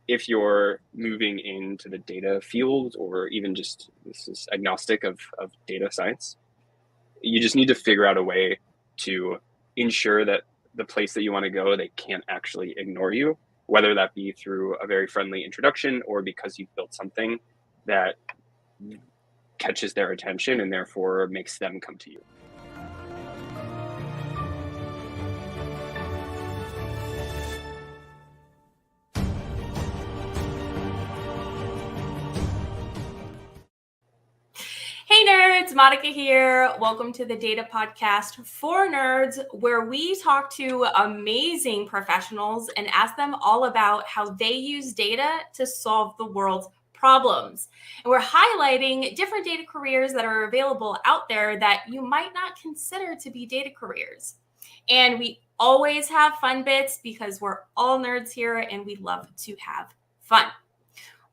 if you're moving into the data field, or even just this is agnostic of data science, you just need to figure out a way to ensure that the place that you want to go, they can't actually ignore you, whether that be through a very friendly introduction or because you've built something that catches their attention and therefore makes them come to you. Hey nerds, Monica here. Welcome to the Data Podcast for Nerds, where we talk to amazing professionals and ask them all about how they use data to solve the world's problems. And we're highlighting different data careers that are available out there that you might not consider to be data careers. And we always have fun bits because we're all nerds here and we love to have fun.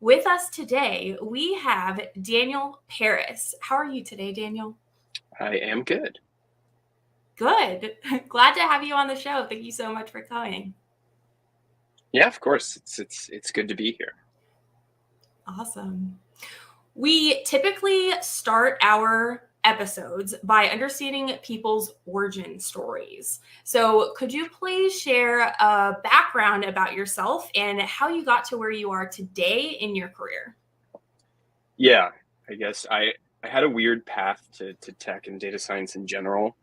With us today, we have Daniel Parris. How are you today, Daniel? I am good. Good. Glad to have you on the show. Thank you so much for coming. Yeah, of course. It's good to be here. Awesome. We typically start our episodes by understanding people's origin stories. So could you please share a background about yourself and how you got to where you are today in your career? Yeah, I guess I had a weird path to tech and data science in general.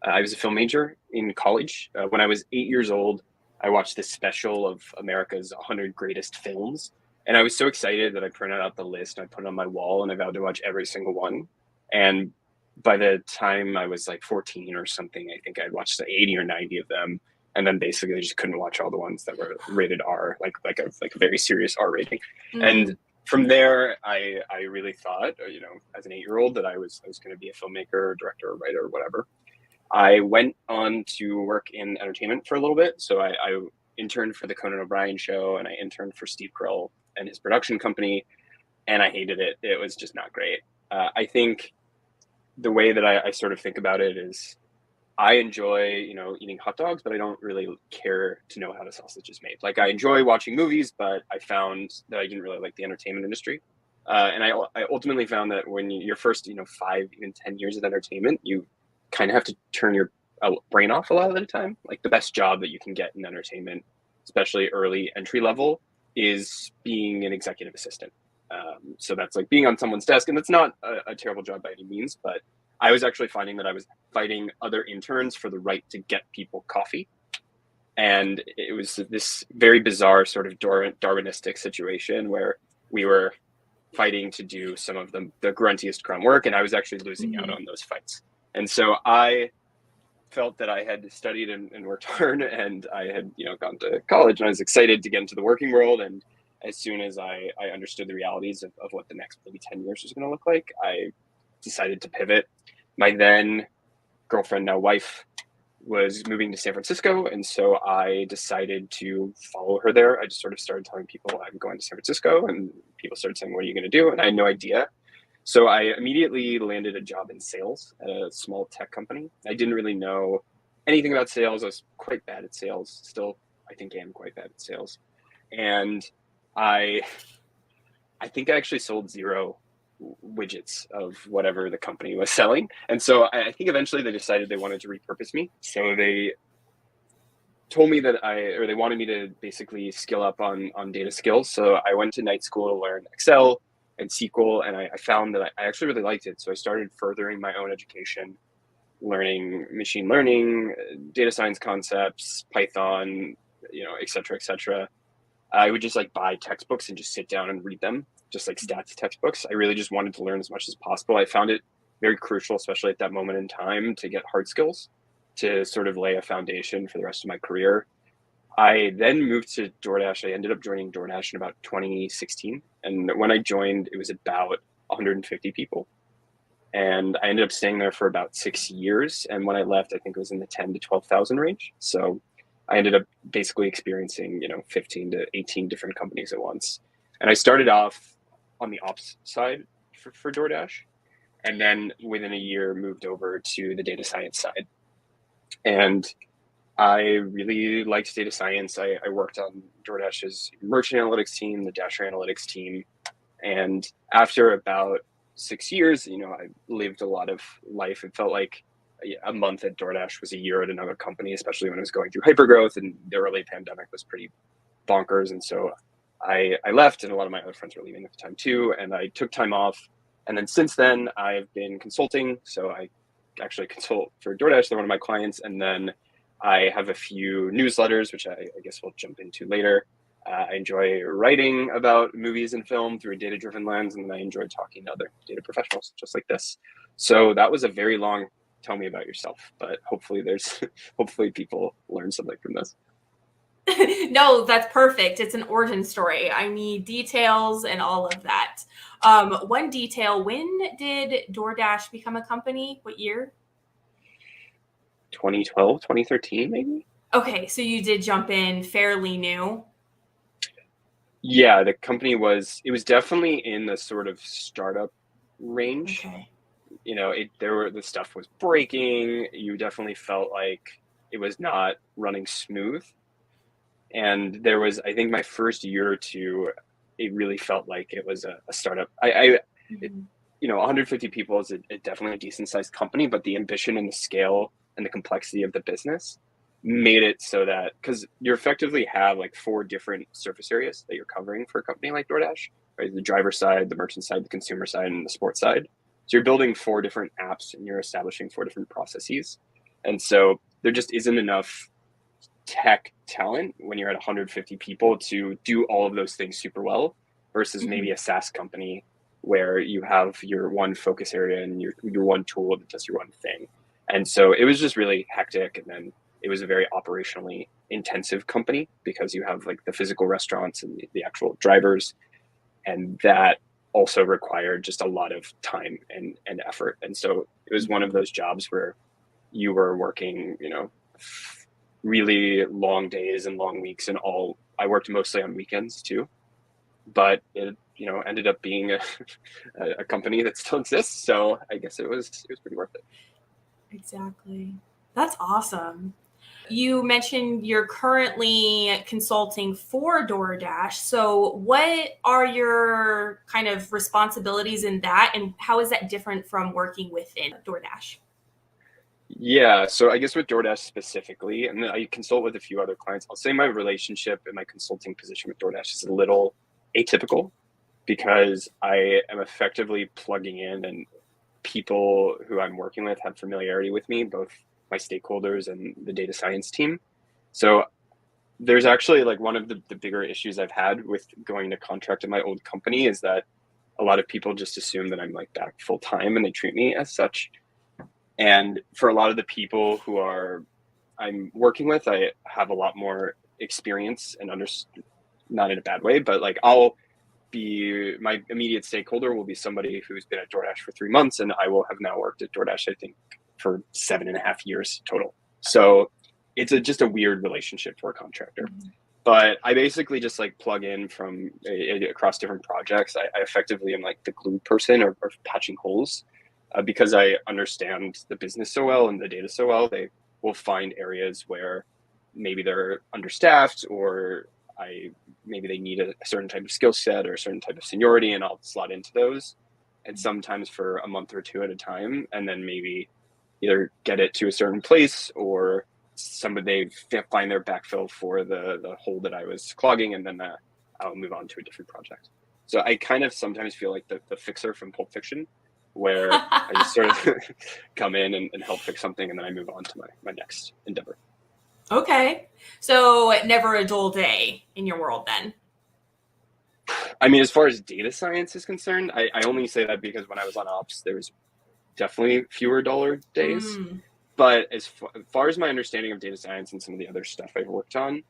I was a film major in college. When I was 8 years old, I watched this special of America's 100 greatest films. And I was so excited that I printed out the list and I put it on my wall and I vowed to watch every single one. And by the time I was like 14 or something, I think I'd watched 80 or 90 of them. And then basically I just couldn't watch all the ones that were rated R, like a very serious R rating. Mm-hmm. And from there, I really thought, as an 8-year-old, that I was going to be a filmmaker or director or writer or whatever. I went on to work in entertainment for a little bit. So I interned for the Conan O'Brien show and I interned for Steve Carell and his production company. And I hated it. It was just not great. I think the way that I sort of think about it is I enjoy, eating hot dogs, but I don't really care to know how the sausage is made. Like I enjoy watching movies, but I found that I didn't really like the entertainment industry. And I ultimately found that when your first, 5, even 10 years of entertainment, you kind of have to turn your brain off a lot of the time. Like the best job that you can get in entertainment, especially early entry level, is being an executive assistant. So that's like being on someone's desk, and that's not a terrible job by any means, but I was actually finding that I was fighting other interns for the right to get people coffee. And it was this very bizarre sort of Darwinistic situation where we were fighting to do some of the gruntiest grunt work, and I was actually losing out on those fights. And so I felt that I had studied and worked hard, and I had, gone to college, and I was excited to get into the working world. And as soon as I understood the realities of what the next maybe 10 years was going to look like, I decided to pivot. My then girlfriend, now wife, was moving to San Francisco. And so I decided to follow her there. I just sort of started telling people I'm going to San Francisco, and people started saying, what are you going to do? And I had no idea. So I immediately landed a job in sales at a small tech company. I didn't really know anything about sales. I was quite bad at sales. Still, I think I am quite bad at sales. And I think I actually sold 0 widgets of whatever the company was selling. And so I think eventually they decided they wanted to repurpose me. So they told me that they wanted me to basically skill up on data skills. So I went to night school to learn Excel and SQL, and I found that I actually really liked it. So I started furthering my own education, learning machine learning, data science concepts, Python, et cetera, et cetera. I would just buy textbooks and just sit down and read them, just like stats textbooks. I really just wanted to learn as much as possible. I found it very crucial, especially at that moment in time, to get hard skills to sort of lay a foundation for the rest of my career. I then moved to DoorDash. I ended up joining DoorDash in about 2016. And when I joined, it was about 150 people. And I ended up staying there for about 6 years. And when I left, I think it was in the 10 to 12,000 range. So I ended up basically experiencing, 15 to 18 different companies at once. And I started off on the ops side for DoorDash. And then within a year, moved over to the data science side. And I really liked data science. I worked on DoorDash's merchant analytics team, the Dasher analytics team. And after about 6 years, I lived a lot of life. It felt like a month at DoorDash was a year at another company, especially when it was going through hypergrowth, and the early pandemic was pretty bonkers. And so I left, and a lot of my other friends were leaving at the time too. And I took time off. And then since then, I've been consulting. So I actually consult for DoorDash. They're one of my clients. And then I have a few newsletters, which I guess we'll jump into later. I enjoy writing about movies and film through a data-driven lens, and then I enjoy talking to other data professionals just like this. So that was a very long tell me about yourself, but hopefully hopefully people learn something from this. No, that's perfect. It's an origin story. I need details and all of that. One detail, when did DoorDash become a company? What year? 2012, 2013, maybe? Okay, so you did jump in fairly new. Yeah, the company was definitely in the sort of startup range. Okay. The stuff was breaking. You definitely felt like it was not running smooth. And there was, I think my first year or two, it really felt like it was a startup. 150 people is definitely a decent sized company, but the ambition and the scale and the complexity of the business made it so that, because you effectively have like 4 different surface areas that you're covering for a company like DoorDash, right? The driver side, the merchant side, the consumer side, and the sports side. So you're building 4 different apps and you're establishing 4 different processes. And so there just isn't enough tech talent when you're at 150 people to do all of those things super well versus maybe a SaaS company where you have your one focus area and your one tool that does your one thing. And so it was just really hectic. And then it was a very operationally intensive company because you have like the physical restaurants and the actual drivers. And that also required just a lot of time and effort. And so it was one of those jobs where you were working, really long days and long weeks, and I worked mostly on weekends too, but it ended up being a company that still exists. So I guess it was pretty worth it. Exactly. That's awesome. You mentioned you're currently consulting for DoorDash. So what are your kind of responsibilities in that, and how is that different from working within DoorDash? Yeah, so I guess with DoorDash specifically, and I consult with a few other clients, I'll say my relationship and my consulting position with DoorDash is a little atypical because I am effectively plugging in, and people who I'm working with have familiarity with me, both my stakeholders and the data science team. So there's actually like one of the bigger issues I've had with going to contract at my old company is that a lot of people just assume that I'm like back full time and they treat me as such. And for a lot of the people who I'm working with, I have a lot more experience and not in a bad way, but like my immediate stakeholder will be somebody who's been at DoorDash for 3 months, and I will have now worked at DoorDash, I think, for 7.5 years total. So it's just a weird relationship for a contractor. But I basically just like plug in from across different projects. I effectively am like the glue person or patching holes. Because I understand the business so well and the data so well, they will find areas where maybe they're understaffed or maybe they need a certain type of skill set or a certain type of seniority, and I'll slot into those. And sometimes for a month or 2 at a time, and then maybe either get it to a certain place or they find their backfill for the hole that I was clogging, and then I'll move on to a different project. So I kind of sometimes feel like the fixer from Pulp Fiction, where I just sort of come in and help fix something, and then I move on to my next endeavor. Okay. So never a dull day in your world then? I mean, as far as data science is concerned, I only say that because when I was on ops, there was definitely fewer duller days. But as far as my understanding of data science and some of the other stuff I've worked on,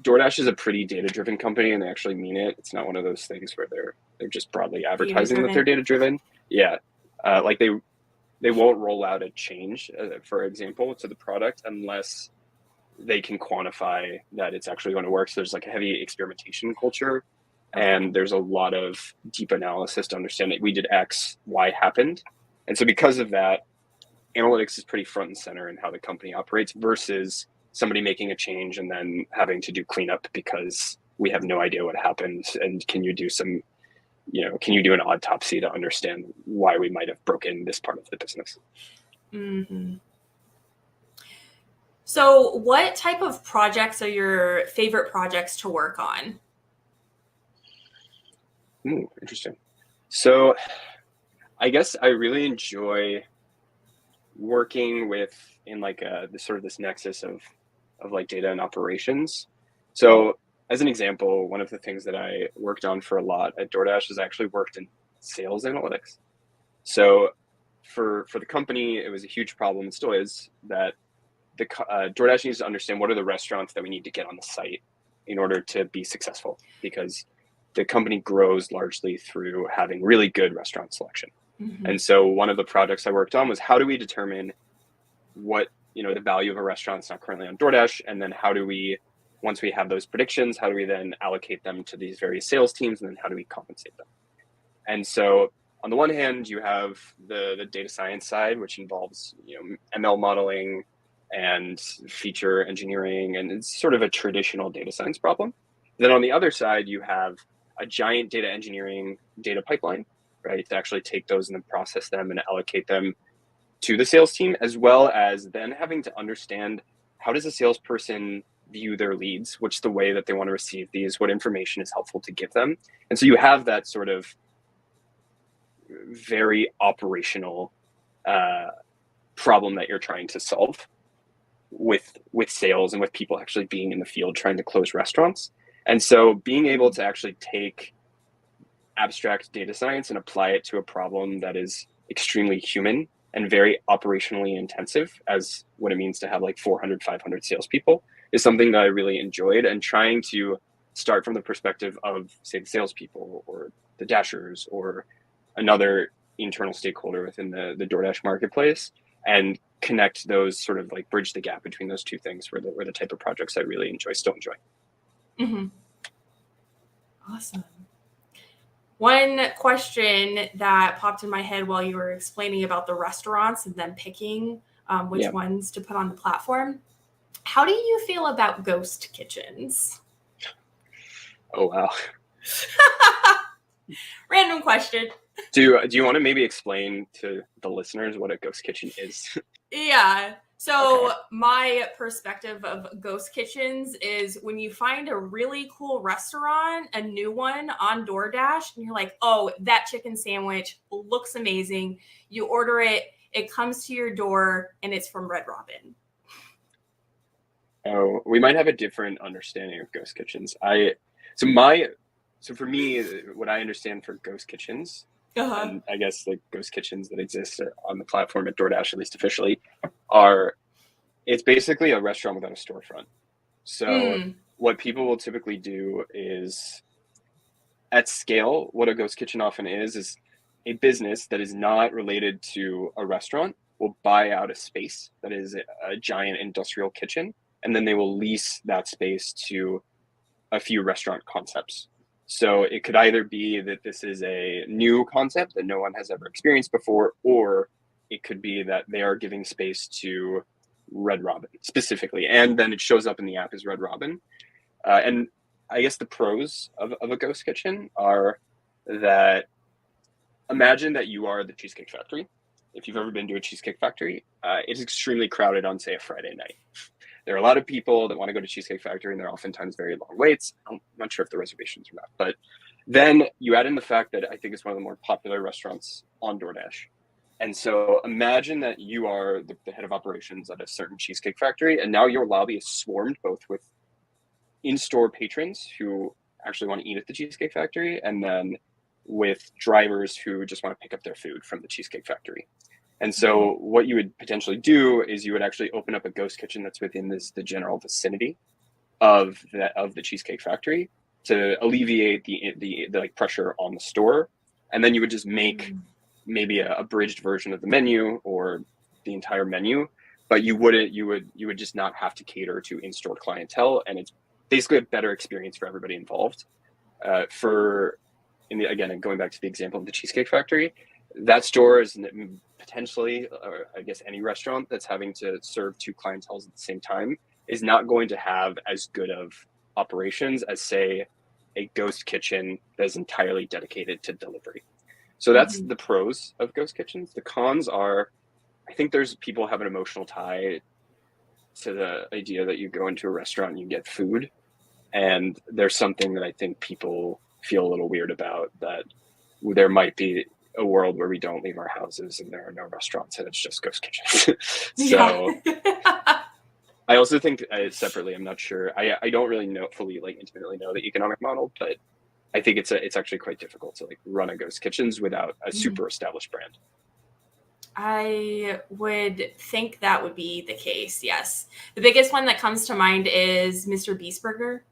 DoorDash is a pretty data-driven company, and they actually mean it. It's not one of those things where they're just broadly advertising that they're data-driven. Yeah, like they won't roll out a change, for example, to the product unless they can quantify that it's actually going to work. So there's like a heavy experimentation culture, and there's a lot of deep analysis to understand that we did X, Y happened. And so because of that, analytics is pretty front and center in how the company operates versus somebody making a change and then having to do cleanup because we have no idea what happened. And can you do an autopsy to understand why we might have broken this part of the business? Mm-hmm. So what type of projects are your favorite projects to work on? Interesting. So I guess I really enjoy working in like this nexus of like data and operations. So as an example, one of the things that I worked on for a lot at DoorDash is I actually worked in sales analytics. So for the company, it was a huge problem, and still is, that the DoorDash needs to understand what are the restaurants that we need to get on the site in order to be successful, because the company grows largely through having really good restaurant selection. Mm-hmm. And so one of the projects I worked on was, how do we determine what, the value of a restaurant that's not currently on DoorDash, and then how do we, once we have those predictions, how do we then allocate them to these various sales teams, and then how do we compensate them? And so on the one hand, you have the data science side, which involves ML modeling and feature engineering, and it's sort of a traditional data science problem. Then on the other side, you have a giant data engineering data pipeline, right, to actually take those and then process them and allocate them to the sales team, as well as then having to understand, how does a salesperson view their leads, what's the way that they want to receive these, what information is helpful to give them. And so you have that sort of very operational problem that you're trying to solve with sales and with people actually being in the field trying to close restaurants. And so being able to actually take abstract data science and apply it to a problem that is extremely human and very operationally intensive, as what it means to have like 400, 500 salespeople, is something that I really enjoyed. And trying to start from the perspective of, say, the salespeople or the Dashers or another internal stakeholder within the DoorDash marketplace, and connect those, sort of like bridge the gap between those two things, were the type of projects I really still enjoy. Mm-hmm. Awesome. One question that popped in my head while you were explaining about the restaurants and then picking which ones to put on the platform. How do you feel about ghost kitchens? Oh, wow. Random question. Do you want to maybe explain to the listeners what a ghost kitchen is? Yeah. So okay. My perspective of ghost kitchens is when you find a really cool restaurant, a new one on DoorDash, and you're like, oh, that chicken sandwich looks amazing. You order it, it comes to your door, and it's from Red Robin. Oh, we might have a different understanding of ghost kitchens. So for me, what I understand for ghost kitchens, and I guess like ghost kitchens that exist on the platform at DoorDash, at least officially, it's basically a restaurant without a storefront. So what people will typically do is, at scale, what a ghost kitchen often is a business that is not related to a restaurant will buy out a space that is a giant industrial kitchen, and then they will lease that space to a few restaurant concepts. So it could either be that this is a new concept that no one has ever experienced before, or it could be that they are giving space to Red Robin specifically, and then it shows up in the app as Red Robin. And I guess the pros of a ghost kitchen are that, imagine that you are the Cheesecake Factory. If you've ever been to a Cheesecake Factory, it's extremely crowded on, say, a Friday night. There are a lot of people that want to go to Cheesecake Factory, and they're oftentimes very long waits. I'm not sure if the reservations are not, but then you add in the fact that I think it's one of the more popular restaurants on DoorDash. And so imagine that you are the head of operations at a certain Cheesecake Factory, and now your lobby is swarmed both with in-store patrons who actually want to eat at the Cheesecake Factory, and then with drivers who just want to pick up their food from the Cheesecake Factory. And so what you would potentially do is you would actually open up a ghost kitchen that's within the general vicinity of the Cheesecake Factory to alleviate the like pressure on the store. And then you would just make maybe a abridged version of the menu or the entire menu, but you would just not have to cater to in-store clientele, and it's basically a better experience for everybody involved. Again, going back to the example of the Cheesecake Factory, that store is potentially, or I guess any restaurant that's having to serve two clienteles at the same time, is not going to have as good of operations as, say, a ghost kitchen that is entirely dedicated to delivery. So that's the pros of ghost kitchens. The cons are, I think there's people have an emotional tie to the idea that you go into a restaurant and you get food. And there's something that I think people feel a little weird about, that there might be a world where we don't leave our houses and there are no restaurants and it's just ghost kitchens. So I also think separately, I'm not sure. I don't really fully intimately know the economic model, but I think it's actually quite difficult to run a ghost kitchens without a super established brand. I would think that would be the case. Yes. The biggest one that comes to mind is Mr. Beast Burger.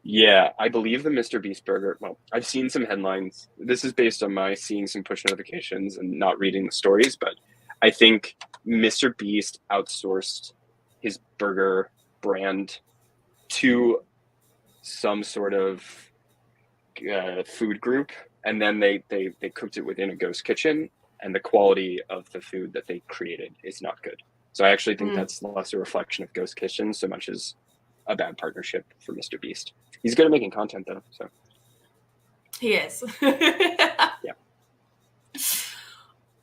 Yeah, I believe the Mr. Beast Burger. Well, I've seen some headlines. This is based on my seeing some push notifications and not reading the stories, but I think Mr. Beast outsourced his burger brand to some sort of food group, and then they cooked it within a ghost kitchen, and the quality of the food that they created is not good. So I actually think that's less a reflection of ghost kitchens so much as a bad partnership for Mr. Beast. He's good at making content though, so he is. Yeah.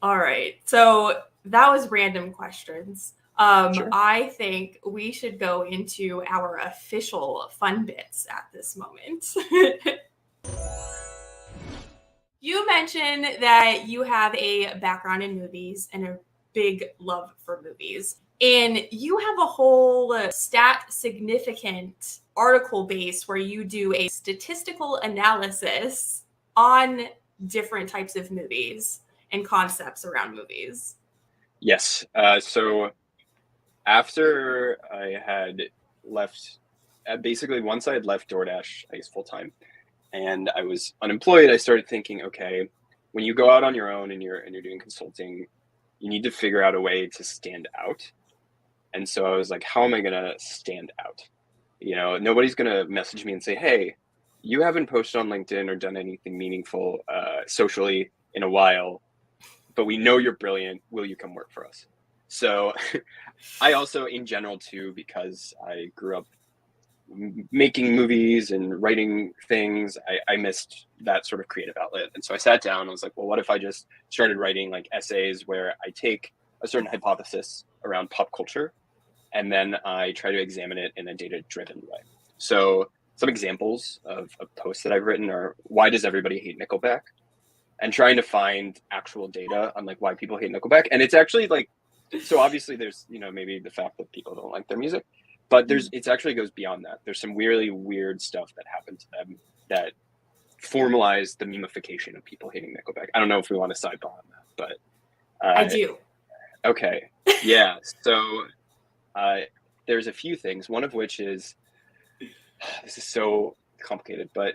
All right, so that was random questions. Sure. I think we should go into our official fun bits at this moment. You mentioned that you have a background in movies and a big love for movies. And you have a whole stat significant article base where you do a statistical analysis on different types of movies and concepts around movies. Yes. So after I had left, basically once I had left DoorDash, I guess full time, and I was unemployed, I started thinking, okay, when you go out on your own and you're doing consulting, you need to figure out a way to stand out. And so I was like, how am I going to stand out? You know, nobody's going to message me and say, hey, you haven't posted on LinkedIn or done anything meaningful socially in a while, but we know you're brilliant. Will you come work for us? So I also, in general, too, because I grew up making movies and writing things, I missed that sort of creative outlet. And so I sat down and was like, well, what if I just started writing essays where I take a certain hypothesis around pop culture and then I try to examine it in a data-driven way. So some examples of posts that I've written are, why does everybody hate Nickelback? And trying to find actual data on why people hate Nickelback. And it's actually so obviously there's, maybe the fact that people don't like their music, but it actually goes beyond that. There's some really weird stuff that happened to them that formalized the memification of people hating Nickelback. I don't know if we want to sidebar on that, but I do. Okay. Yeah. So there's a few things, one of which is, this is so complicated, but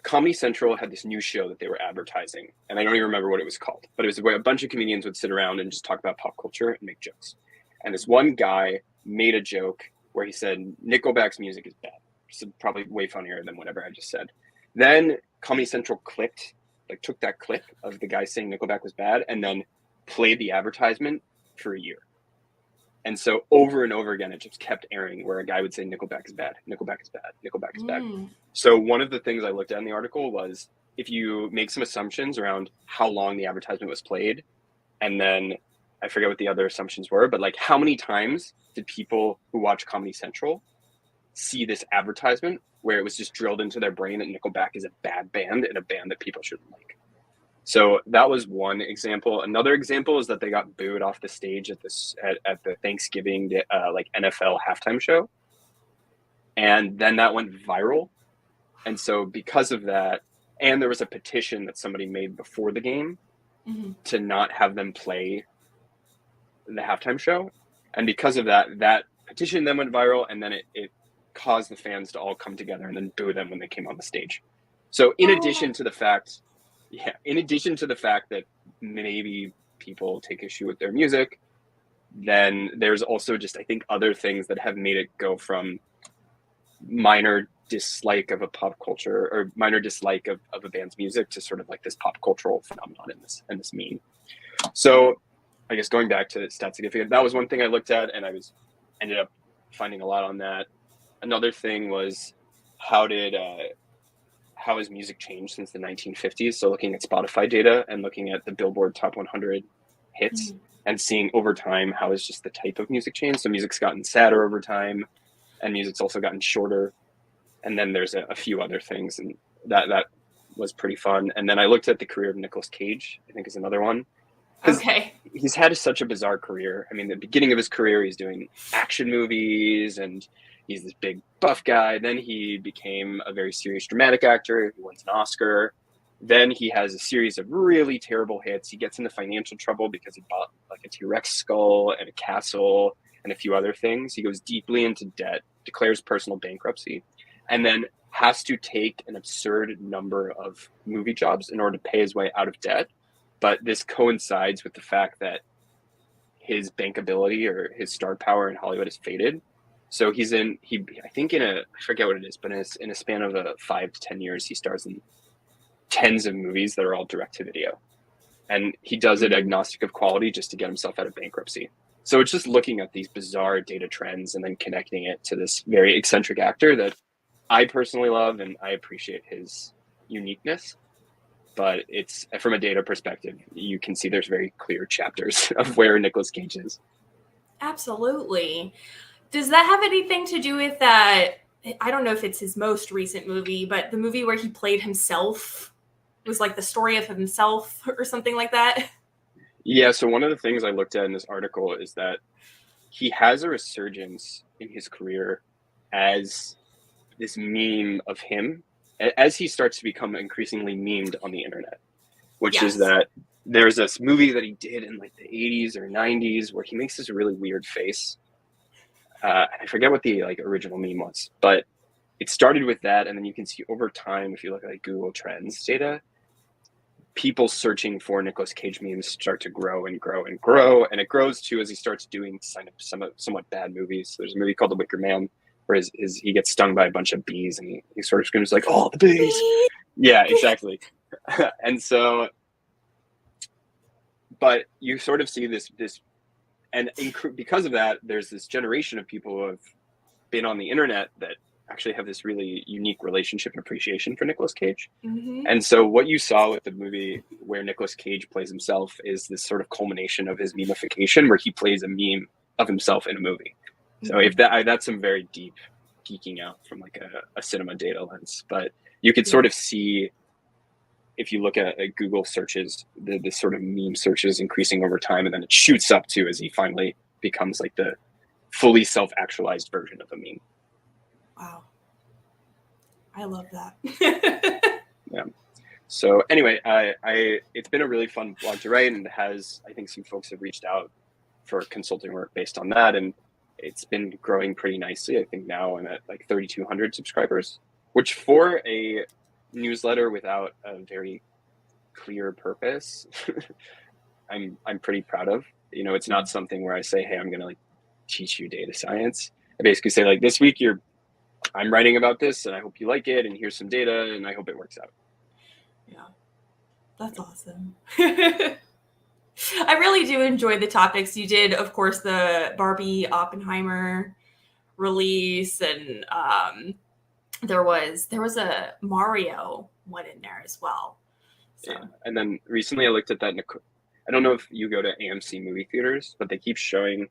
Comedy Central had this new show that they were advertising, and I don't even remember what it was called, but it was where a bunch of comedians would sit around and just talk about pop culture and make jokes. And this one guy made a joke where he said, Nickelback's music is bad. So probably way funnier than whatever I just said. Then Comedy Central took that clip of the guy saying Nickelback was bad and then played the advertisement for a year. And so over and over again, it just kept airing where a guy would say Nickelback is bad, Nickelback is bad, Nickelback is bad. So one of the things I looked at in the article was, if you make some assumptions around how long the advertisement was played, and then I forget what the other assumptions were, but how many times did people who watch Comedy Central see this advertisement where it was just drilled into their brain that Nickelback is a bad band and a band that people shouldn't like? So that was one example. Another example is that they got booed off the stage at the Thanksgiving NFL halftime show, and then that went viral. And so because of that, and there was a petition that somebody made before the game to not have them play the halftime show, and because of that petition then went viral, and then it caused the fans to all come together and then boo them when they came on the stage. So in addition to the fact that maybe people take issue with their music, then there's also just, I think, other things that have made it go from minor dislike of a pop culture or minor dislike of a band's music to sort of this pop cultural phenomenon in this meme. So I guess going back to stat significant, that was one thing I looked at, and ended up finding a lot on that. Another thing was how has music changed since the 1950s? So looking at Spotify data and looking at the Billboard Top 100 hits and seeing over time how is just the type of music changed. So music's gotten sadder over time, and music's also gotten shorter. And then there's a few other things, and that was pretty fun. And then I looked at the career of Nicolas Cage, I think is another one. Because he's had such a bizarre career. I mean, the beginning of his career, he's doing action movies, and he's this big buff guy. Then he became a very serious dramatic actor. He wins an Oscar. Then he has a series of really terrible hits. He gets into financial trouble because he bought like a T-Rex skull and a castle and a few other things. He goes deeply into debt, declares personal bankruptcy, and then has to take an absurd number of movie jobs in order to pay his way out of debt. But this coincides with the fact that his bankability or his star power in Hollywood has faded. So I forget what it is, but in a span of 5 to 10 years, he stars in tens of movies that are all direct to video. And he does it agnostic of quality just to get himself out of bankruptcy. So it's just looking at these bizarre data trends and then connecting it to this very eccentric actor that I personally love, and I appreciate his uniqueness. But it's from a data perspective, you can see there's very clear chapters of where Nicolas Cage is. Absolutely. Does that have anything to do with that? I don't know if it's his most recent movie, but the movie where he played himself was like the story of himself or something like that. Yeah. So one of the things I looked at in this article is that he has a resurgence in his career as this meme of him, as he starts to become increasingly memed on the internet, which is that there's this movie that he did in like the 80s or 90s where he makes this really weird face. I forget what the original meme was, but it started with that. And then you can see over time, if you look at Google Trends data, people searching for Nicolas Cage memes start to grow and grow and grow. And it grows too as he starts doing somewhat bad movies. There's a movie called The Wicker Man, where he gets stung by a bunch of bees, and he sort of screams like, "Oh, the bees!" Yeah, exactly. And so, but you sort of see this, and because of that, there's this generation of people who have been on the internet that actually have this really unique relationship and appreciation for Nicolas Cage. And so what you saw with the movie where Nicolas Cage plays himself is this sort of culmination of his memification, where he plays a meme of himself in a movie. So if that's some very deep geeking out from a cinema data lens, but you could sort of see, if you look at Google searches, this sort of meme searches increasing over time, and then it shoots up to as he finally becomes like the fully self-actualized version of a meme. Wow. I love that. Yeah. So anyway, it's been a really fun blog to write, and I think some folks have reached out for consulting work based on that, and it's been growing pretty nicely. I think now I'm at 3,200 subscribers, which for a newsletter without a very clear purpose, I'm pretty proud of. It's not something where I say, "Hey, I'm going to teach you data science." I basically say this week I'm writing about this, and I hope you like it, and here's some data, and I hope it works out. Yeah, that's awesome. I really do enjoy the topics you did. Of course, the Barbie Oppenheimer release, and there was a Mario one in there as well. So. Yeah. And then recently I looked at that. I don't know if you go to AMC movie theaters, but they keep showing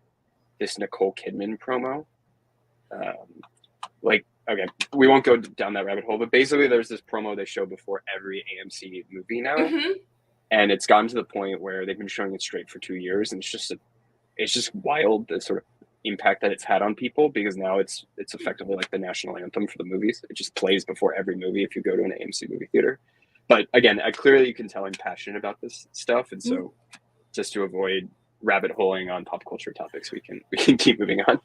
this Nicole Kidman promo. Okay, we won't go down that rabbit hole, but basically there's this promo they show before every AMC movie now. And it's gotten to the point where they've been showing it straight for 2 years, and it's just wild, the sort of impact that it's had on people, because now it's effectively like the national anthem for the movies. It just plays before every movie if you go to an AMC movie theater. But again, clearly you can tell I'm passionate about this stuff, and so just to avoid rabbit holing on pop culture topics, we can keep moving on.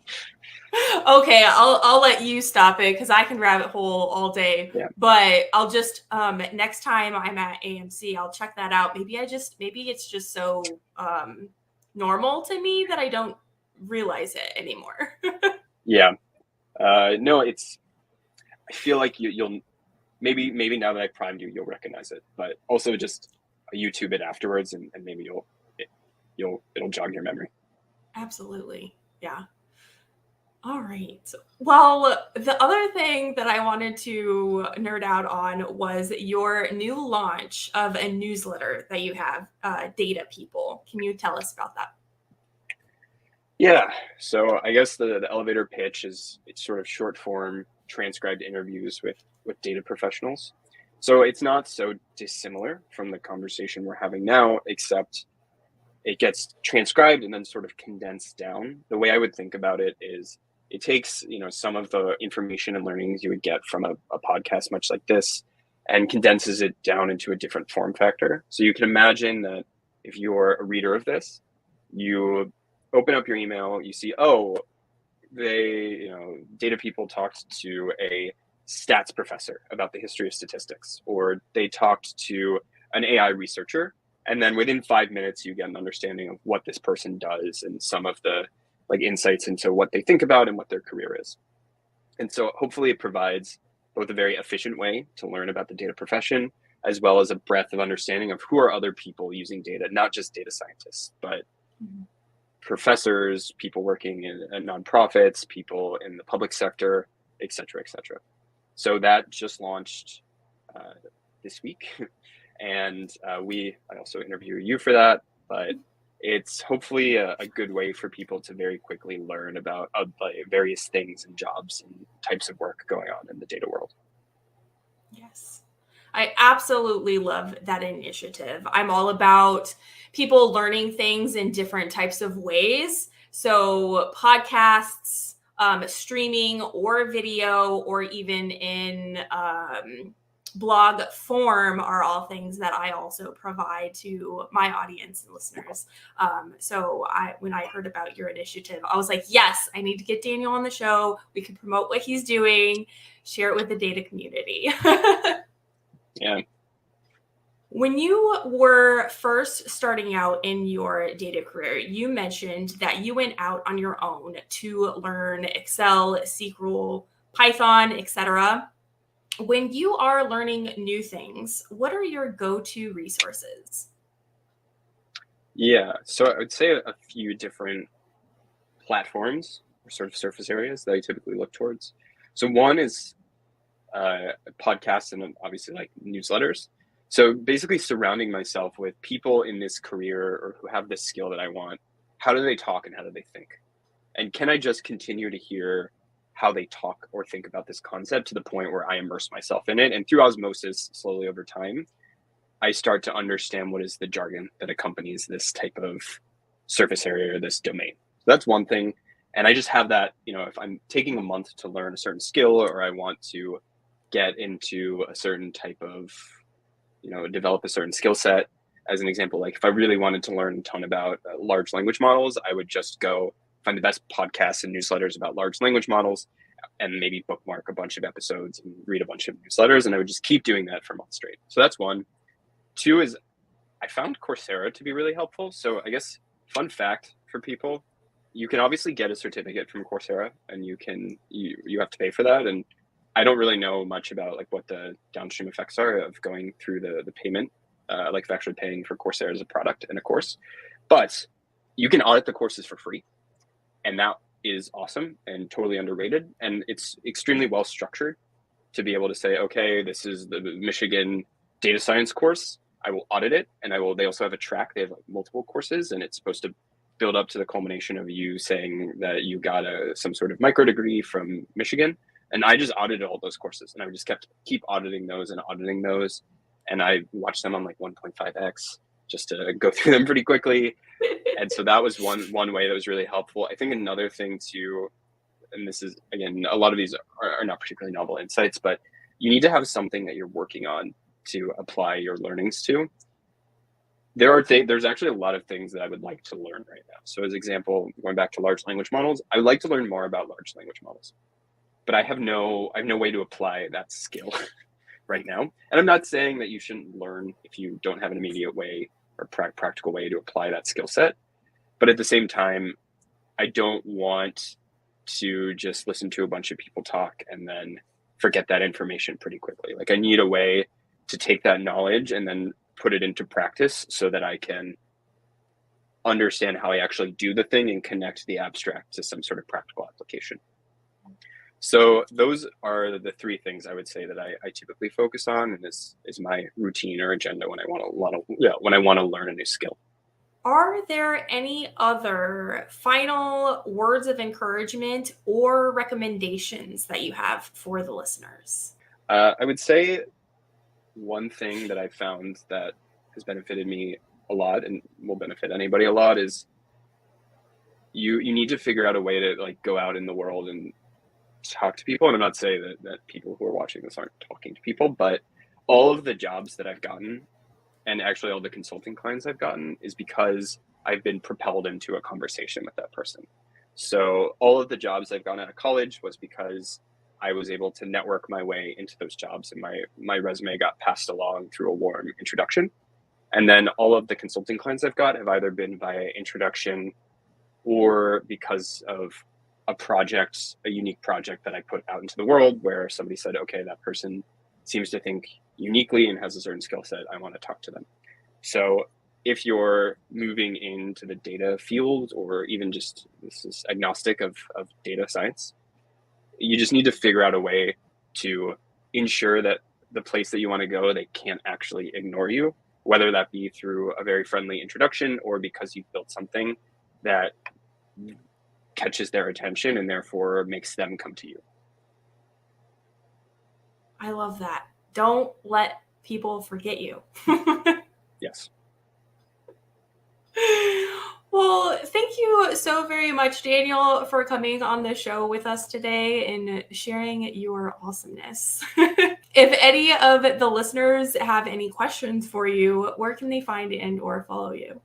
Okay, I'll let you stop it because I can rabbit hole all day. Yeah. But I'll just next time I'm at AMC, I'll check that out. Maybe it's just so normal to me that I don't realize it anymore. Yeah. No, I feel like you'll maybe now that I primed you, you'll recognize it, but also just YouTube it afterwards, and maybe it'll jog your memory. Absolutely. Yeah. All right. Well, the other thing that I wanted to nerd out on was your new launch of a newsletter that you have, Data People. Can you tell us about that? Yeah. So I guess the elevator pitch is it's sort of short form transcribed interviews with data professionals. So it's not so dissimilar from the conversation we're having now, except it gets transcribed and then sort of condensed down. The way I would think about it is it takes, some of the information and learnings you would get from a podcast much like this and condenses it down into a different form factor. So you can imagine that if you're a reader of this, you open up your email, you see, oh, data people talked to a stats professor about the history of statistics, or they talked to an AI researcher. And then within 5 minutes, you get an understanding of what this person does and some of the insights into what they think about and what their career is. And so hopefully it provides both a very efficient way to learn about the data profession, as well as a breadth of understanding of who are other people using data, not just data scientists, but professors, people working in nonprofits, people in the public sector, et cetera, et cetera. So that just launched this week. And I also interview you for that, but it's hopefully a good way for people to very quickly learn about various things and jobs and types of work going on in the data world. Yes. I absolutely love that initiative. I'm all about people learning things in different types of ways. So podcasts, streaming or video, or even in blog form are all things that I also provide to my audience and listeners. So when I heard about your initiative, I was like, yes, I need to get Daniel on the show. We can promote what he's doing, share it with the data community. Yeah. When you were first starting out in your data career, you mentioned that you went out on your own to learn Excel, SQL, Python, etc. When you are learning new things, what are your go-to resources? Yeah. So I would say a few different platforms or sort of surface areas that I typically look towards. So one is podcasts and obviously newsletters. So basically surrounding myself with people in this career or who have this skill that I want. How do they talk and how do they think? And can I just continue to hear how they talk or think about this concept to the point where I immerse myself in it? And through osmosis, slowly over time, I start to understand what is the jargon that accompanies this type of surface area or this domain. So that's one thing. And I just have that, if I'm taking a month to learn a certain skill or I want to get into a certain type of, develop a certain skill set. As an example, like if I really wanted to learn a ton about large language models, I would just go find the best podcasts and newsletters about large language models and maybe bookmark a bunch of episodes and read a bunch of newsletters. And I would just keep doing that for months straight. So that's one. Two is I found Coursera to be really helpful. So I guess fun fact for people, you can obviously get a certificate from Coursera and you have to pay for that. And I don't really know much about what the downstream effects are of going through the payment, of actually paying for Coursera as a product and a course. But you can audit the courses for free. And that is awesome and totally underrated. And it's extremely well structured to be able to say, okay, this is the Michigan data science course. I will audit it. And they also have a track. They have multiple courses and it's supposed to build up to the culmination of you saying that you got some sort of micro degree from Michigan. And I just audited all those courses and I would just keep auditing those and auditing those. And I watched them on 1.5x just to go through them pretty quickly. And so that was one way that was really helpful. I think another thing too, and this is, again, a lot of these are not particularly novel insights, but you need to have something that you're working on to apply your learnings to. There's actually a lot of things that I would like to learn right now. So as example, going back to large language models, I would like to learn more about large language models. But I have no way to apply that skill right now. And I'm not saying that you shouldn't learn if you don't have an immediate way or practical way to apply that skill set. But at the same time, I don't want to just listen to a bunch of people talk and then forget that information pretty quickly. I need a way to take that knowledge and then put it into practice so that I can understand how I actually do the thing and connect the abstract to some sort of practical application. So those are the three things I would say that I typically focus on, and is my routine or agenda when I want to learn a new skill. Are there any other final words of encouragement or recommendations that you have for the listeners? I would say one thing that I found that has benefited me a lot and will benefit anybody a lot is you need to figure out a way to like go out in the world and talk to people. And I'm not saying that people who are watching this aren't talking to people, but all of the jobs that I've gotten, and actually all the consulting clients I've gotten, is because I've been propelled into a conversation with that person. So all of the jobs I've gotten out of college was because I was able to network my way into those jobs, and my resume got passed along through a warm introduction. And then all of the consulting clients I've got have either been via introduction or because of a unique project that I put out into the world where somebody said, okay, that person seems to think uniquely and has a certain skill set. I want to talk to them. So if you're moving into the data field, or even just this is agnostic of data science, you just need to figure out a way to ensure that the place that you want to go, they can't actually ignore you, whether that be through a very friendly introduction or because you've built something that catches their attention and therefore makes them come to you. I love that. Don't let people forget you. Yes. Well, thank you so very much, Daniel, for coming on the show with us today and sharing your awesomeness. If any of the listeners have any questions for you, where can they find and or follow you?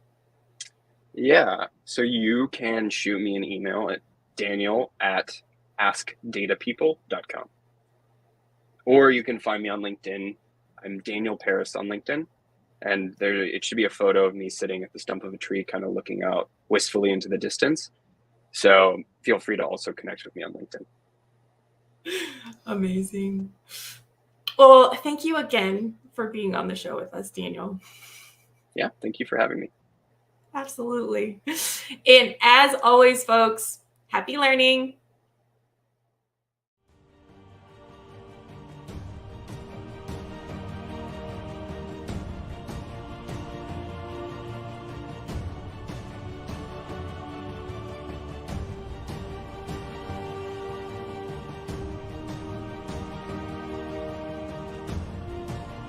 Yeah. So you can shoot me an email at daniel@askdatapeople.com. Or you can find me on LinkedIn. I'm Daniel Parris on LinkedIn. And it should be a photo of me sitting at the stump of a tree, kind of looking out wistfully into the distance. So feel free to also connect with me on LinkedIn. Amazing. Well, thank you again for being on the show with us, Daniel. Yeah, thank you for having me. Absolutely. And as always, folks, happy learning.